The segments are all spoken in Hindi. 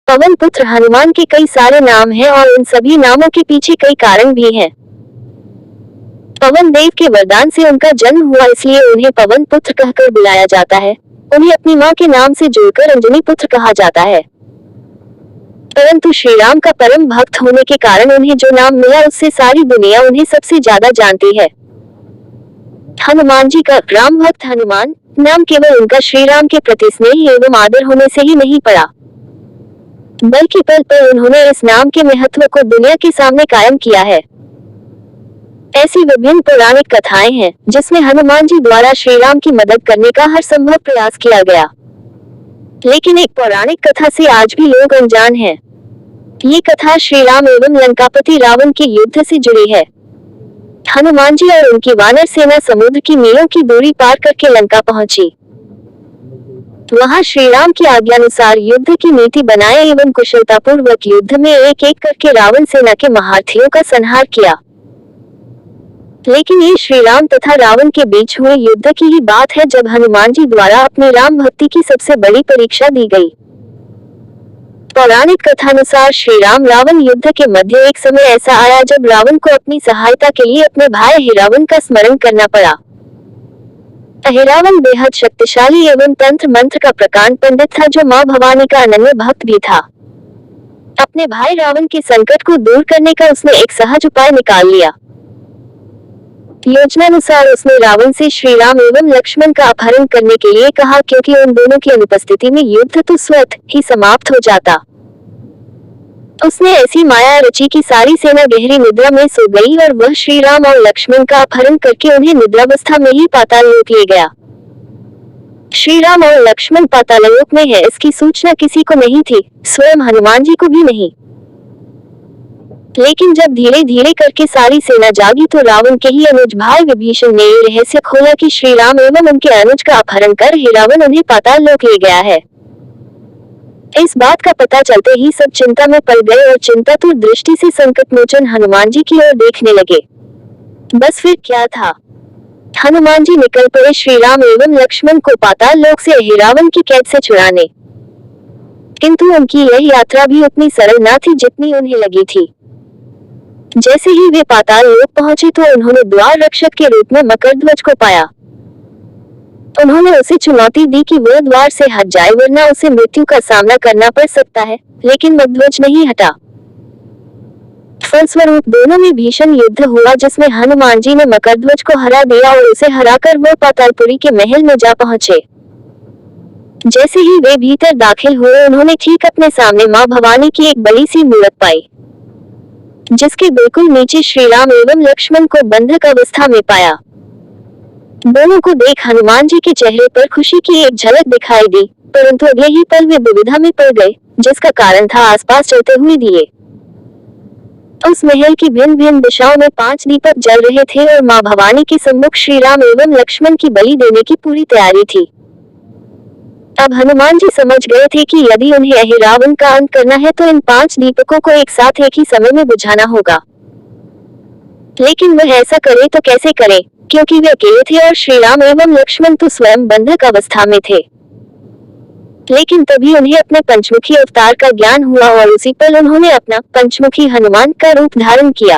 पवन पुत्र हनुमान के कई सारे नाम हैं और उन सभी नामों के पीछे कई कारण भी हैं। पवन देव के वरदान से उनका जन्म हुआ, इसलिए उन्हें पवन पुत्र कहकर बुलाया जाता है। उन्हें अपनी मां के नाम से जोड़कर अंजनी पुत्र कहा जाता है। परंतु श्री राम का परम भक्त होने के कारण उन्हें जो नाम मिला उससे सारी दुनिया उन्हें सबसे ज्यादा जानती है। हनुमान जी का राम भक्त हनुमान नाम केवल उनका श्री राम के प्रति स्नेह एवं आदर होने से ही नहीं पड़ा, बल्कि पल पल उन्होंने इस नाम के महत्व को दुनिया के सामने कायम किया है। ऐसी विभिन्न पौराणिक कथाएं हैं जिसमें हनुमान जी द्वारा श्री राम की मदद करने का हर संभव प्रयास किया गया, लेकिन एक पौराणिक कथा से आज भी लोग अनजान हैं। ये कथा श्री राम एवं लंकापति रावण के युद्ध से जुड़ी है। हनुमान जी और उनकी वानर सेना समुद्र की मीलों की दूरी पार करके लंका पहुंची। वहां श्री राम की आज्ञानुसार युद्ध की नीति बनाए एवं कुशलतापूर्वक युद्ध में एक एक करके रावण सेना के महारथियों का संहार किया। लेकिन ये श्री राम तथा रावण के बीच हुए युद्ध की ही बात है जब हनुमान जी द्वारा अपनी राम भक्ति की सबसे बड़ी परीक्षा दी गई। पौराणिक कथानुसार श्री राम रावण युद्ध के मध्य एक समय ऐसा आया जब रावण को अपनी सहायता के लिए अपने भाई अहिरावण का स्मरण करना पड़ा। अहिरावण बेहद शक्तिशाली एवं तंत्र मंत्र का प्रकांड पंडित था, जो मां भवानी का अनन्य भक्त भी था। अपने भाई रावण के संकट को दूर करने का उसने एक सहज उपाय निकाल लिया। योजनानुसार उसने रावण से श्री राम एवं लक्ष्मण का अपहरण करने के लिए कहा, क्योंकि उन दोनों की अनुपस्थिति में युद्ध तो स्वतः ही समाप्त हो जाता। उसने ऐसी माया रची कि सारी सेना गहरी निद्रा में सो गई और वह श्री राम और लक्ष्मण का अपहरण करके उन्हें निद्रावस्था में ही पाताल लोक ले गया। श्री राम और लक्ष्मण पाताल लोक में है, इसकी सूचना किसी को नहीं थी, स्वयं हनुमान जी को भी नहीं। लेकिन जब धीरे धीरे करके सारी सेना जागी तो रावण के ही अनुज भाई विभीषण ने ये रहस्य खोला कि श्री राम एवं उनके अनुज का अपहरण कर रावण उन्हें पाताल लोक ले गया है। इस बात का पता चलते ही सब चिंता में पड़ गए और चिंतातुर दृष्टि से संकट मोचन हनुमान जी की ओर देखने लगे। बस फिर क्या था, हनुमान जी निकल पड़े श्री राम एवं लक्ष्मण को पाताल लोक से रावण की कैद से छुड़ाने। किंतु उनकी यह यात्रा भी उतनी सरल न थी जितनी उन्हें लगी थी। जैसे ही वे पाताल लोक पहुंचे तो उन्होंने द्वार रक्षक के रूप में मकरध्वज को पाया। उन्होंने उसे चुनौती दी कि वह द्वार से हट जाए, वरना उसे मृत्यु का सामना करना पड़ सकता है, लेकिन मकरध्वज नहीं हटा। फलस्वरूप दोनों में भीषण युद्ध हुआ, जिसमें हनुमान जी ने मकरध्वज को हरा दिया और उसे हराकर वह पातालपुरी के महल में जा पहुंचे। जैसे ही वे भीतर दाखिल हुए उन्होंने ठीक अपने सामने मां भवानी की एक बड़ी सी मूर्त पाई, जिसके बिल्कुल नीचे श्री राम एवं लक्ष्मण को बंधक अवस्था में पाया। दोनों को देख हनुमान जी के चेहरे पर खुशी की एक झलक दिखाई दी, परंतु अगले ही पल वे दुविधा में पड़ गए, जिसका कारण था आसपास चलते हुए दिए। उस महल की भिन्न भिन्न दिशाओं में 5 दीपक जल रहे थे और मां भवानी के सम्मुख श्री राम एवं लक्ष्मण की बलि देने की पूरी तैयारी थी। अब हनुमान जी समझ गए थे कि यदि उन्हें रावण का अंत करना है तो इन 5 दीपकों को एक साथ एक ही समय में बुझाना होगा। लेकिन वह ऐसा करे तो कैसे करे, क्योंकि वे अकेले थे और श्री राम एवं लक्ष्मण तो स्वयं बंधक अवस्था में थे। लेकिन तभी उन्हें अपने पंचमुखी अवतार का ज्ञान हुआ और उसी पल उन्होंने अपना पंचमुखी हनुमान का रूप धारण किया।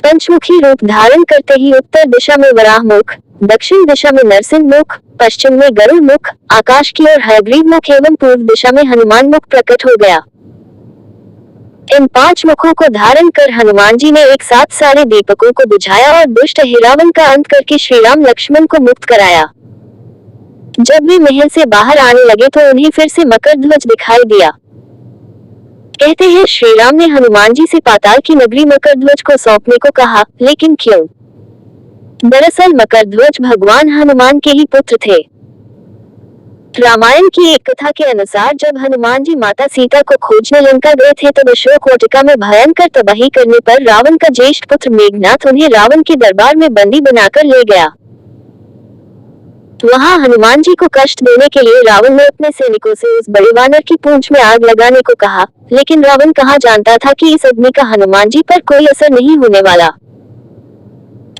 पंचमुखी रूप धारण करते ही उत्तर दिशा में वराह मुख, दक्षिण दिशा में नरसिंह मुख, पश्चिम में गरुड़ मुख, आकाश की ओर हयग्रीव मुख एवं पूर्व दिशा में हनुमान मुख प्रकट हो गया। इन 5 मुखों को धारण कर हनुमान जी ने एक साथ सारे दीपकों को बुझाया और दुष्ट रावण का अंत करके श्री राम लक्ष्मण को मुक्त कराया। जब वे महल से बाहर आने लगे तो उन्हें फिर से मकरध्वज दिखाई दिया। कहते हैं श्री राम ने हनुमान जी से पाताल की नगरी मकरध्वज को सौंपने को कहा, लेकिन क्यों? दरअसल मकरध्वज भगवान हनुमान के ही पुत्र थे। रामायण की एक कथा के अनुसार जब हनुमान जी माता सीता को खोजने लंका गए थे तब अशोक वाटिका में भयंकर तबाही करने पर रावण का ज्येष्ठ पुत्र मेघनाथ उन्हें रावण के दरबार में बंदी बनाकर ले गया। वहां हनुमान जी को कष्ट देने के लिए रावण ने अपने सैनिकों से उस बड़े वानर की पूंछ में आग लगाने को कहा, लेकिन रावण कहाँ जानता था कि इस अग्नि का हनुमान जी पर कोई असर नहीं होने वाला,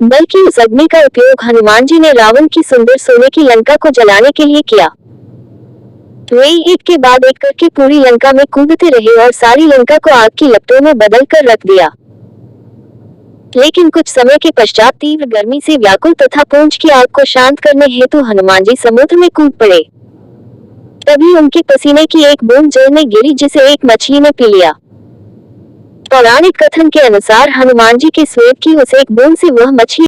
बल्कि उस अग्नि का उपयोग हनुमान जी ने रावण की सुंदर सोने की लंका को जलाने के लिए किया। वे एक के बाद एक करके पूरी लंका में कूदते रहे और सारी लंका को आग की लपटों में बदल कर रख दिया। लेकिन कुछ समय के पश्चात तीव्र गर्मी से व्याकुल तथा पूंछ की आग को शांत करने हेतु हनुमान जी समुद्र में कूद पड़े। तभी उनके पसीने की एक बूंद जल में गिरी जिसे एक मछली ने पी लिया। पौराणिक कथन के अनुसार हनुमान जी के स्वेद की उस एक बूंद से वह मछली